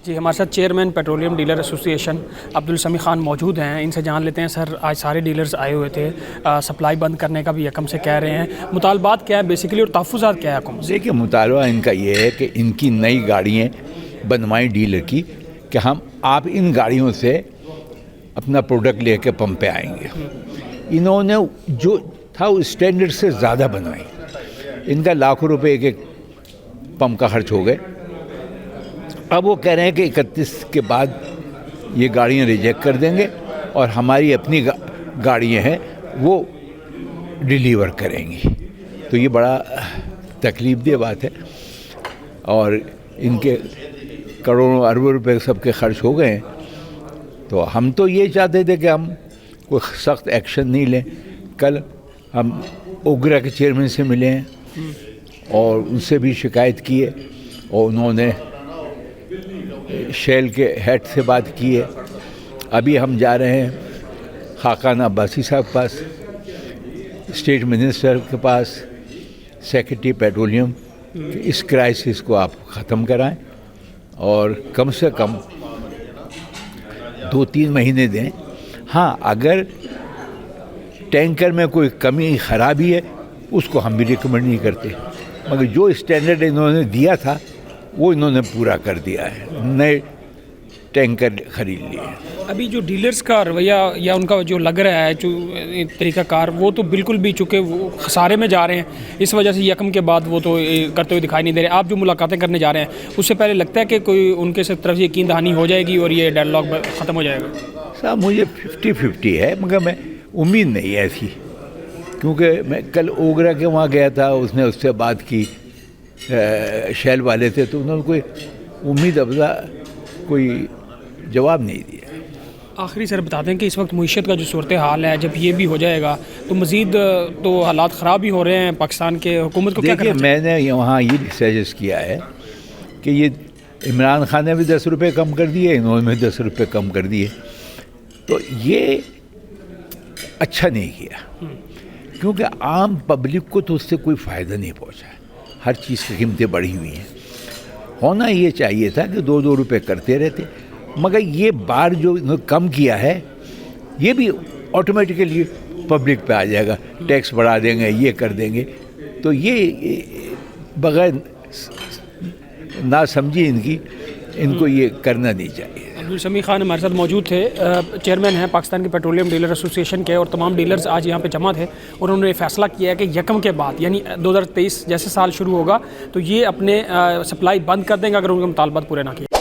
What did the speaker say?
جی ہمارے ساتھ chairman petroleum dealer ایسوسی ایشن عبدالسمیع خان موجود ہیں، ان سے جان لیتے ہیں۔ سر آج سارے ڈیلرز آئے ہوئے تھے، سپلائی بند کرنے کا بھی یکم سے کہہ رہے ہیں، مطالبات کیا ہے بیسیکلی اور تحفظات کیا ہے حکومت سے؟ دیکھیے مطالبہ ان کا یہ ہے کہ ان کی نئی گاڑیاں بنوائیں ڈیلر کی کہ آپ ان گاڑیوں سے اپنا پروڈکٹ لے کے پمپ پہ آئیں گے۔ انہوں نے جو تھا اس اسٹینڈرڈ سے زیادہ بنوائی، ان کا لاکھوں روپے ایک ایک پمپ کا خرچ ہو گئے۔ اب وہ کہہ رہے ہیں کہ 31 کے بعد یہ گاڑیاں ریجیکٹ کر دیں گے اور ہماری اپنی گاڑیاں ہیں وہ ڈیلیور کریں گی۔ تو یہ بڑا تکلیف دہ بات ہے، اور ان کے کروڑوں اربوں روپے سب کے خرچ ہو گئے ہیں۔ تو ہم تو یہ چاہتے تھے کہ ہم کوئی سخت ایکشن نہیں لیں۔ کل ہم اوگرا کے چیئرمین سے ملے ہیں اور ان سے بھی شکایت کی ہے، اور انہوں نے شیل کے ہیڈ سے بات کی ہے۔ ابھی ہم جا رہے ہیں خاقان عباسی صاحب کے پاس، اسٹیٹ منسٹر کے پاس، سیکرٹری پیٹرولیم، اس کرائسس کو آپ ختم کرائیں اور کم سے کم 2-3 مہینے دیں۔ ہاں اگر ٹینکر میں کوئی کمی خرابی ہے اس کو ہم بھی ریکمنڈ نہیں کرتے، مگر جو اسٹینڈرڈ انہوں نے دیا تھا وہ انہوں نے پورا کر دیا ہے، نئے ٹینکر خرید لیے۔ ابھی جو ڈیلرز کا رویہ یا ان کا جو لگ رہا ہے جو طریقہ کار، وہ تو بالکل بھی چونکہ وہ خسارے میں جا رہے ہیں، اس وجہ سے یکم کے بعد وہ تو کرتے ہوئے دکھائی نہیں دے رہے۔ آپ جو ملاقاتیں کرنے جا رہے ہیں اس سے پہلے لگتا ہے کہ کوئی ان کے طرف سے یقین دہانی ہو جائے گی اور یہ ڈیڈ لاک ختم ہو جائے گا؟ صاحب مجھے 50-50 ہے، مگر میں امید نہیں ہے ایسی، کیونکہ میں کل اوگرا کے وہاں گیا تھا، اس نے اس سے بات کی، شیل والے تھے، تو انہوں نے کوئی امید افزا کوئی جواب نہیں دیا۔ آخری سر بتا دیں کہ اس وقت معیشت کا جو صورتحال ہے، جب یہ بھی ہو جائے گا تو مزید تو حالات خراب ہی ہو رہے ہیں پاکستان کے، حکومت کو کیا کرنا چاہیے؟ میں نے وہاں یہ سجیسٹ کیا ہے کہ یہ عمران خان نے بھی 10 روپے کم کر دیے، انہوں نے بھی 10 روپے کم کر دیے، تو یہ اچھا نہیں کیا، کیونکہ عام پبلک کو تو اس سے کوئی فائدہ نہیں پہنچا ہے۔ ہر چیز کی قیمتیں بڑھی ہوئی ہیں۔ ہونا یہ چاہیے تھا کہ 2 روپے کرتے رہتے، مگر یہ بار جو کم کیا ہے یہ بھی آٹومیٹیکلی پبلک پہ آ جائے گا، ٹیکس بڑھا دیں گے، یہ کر دیں گے، تو یہ بغیر نہ سمجھی ان کو یہ کرنا نہیں چاہیے۔ عبدالسمیع خان ہمارے ساتھ موجود تھے، چیئرمین ہیں پاکستان کے پیٹرولیم ڈیلر ایسوسی ایشن کے، اور تمام ڈیلرز آج یہاں پہ جمع تھے اور انہوں نے فیصلہ کیا ہے کہ یکم کے بعد یعنی 2023 جیسے سال شروع ہوگا تو یہ اپنے سپلائی بند کر دیں گے اگر ان کے مطالبات پورے نہ کیے۔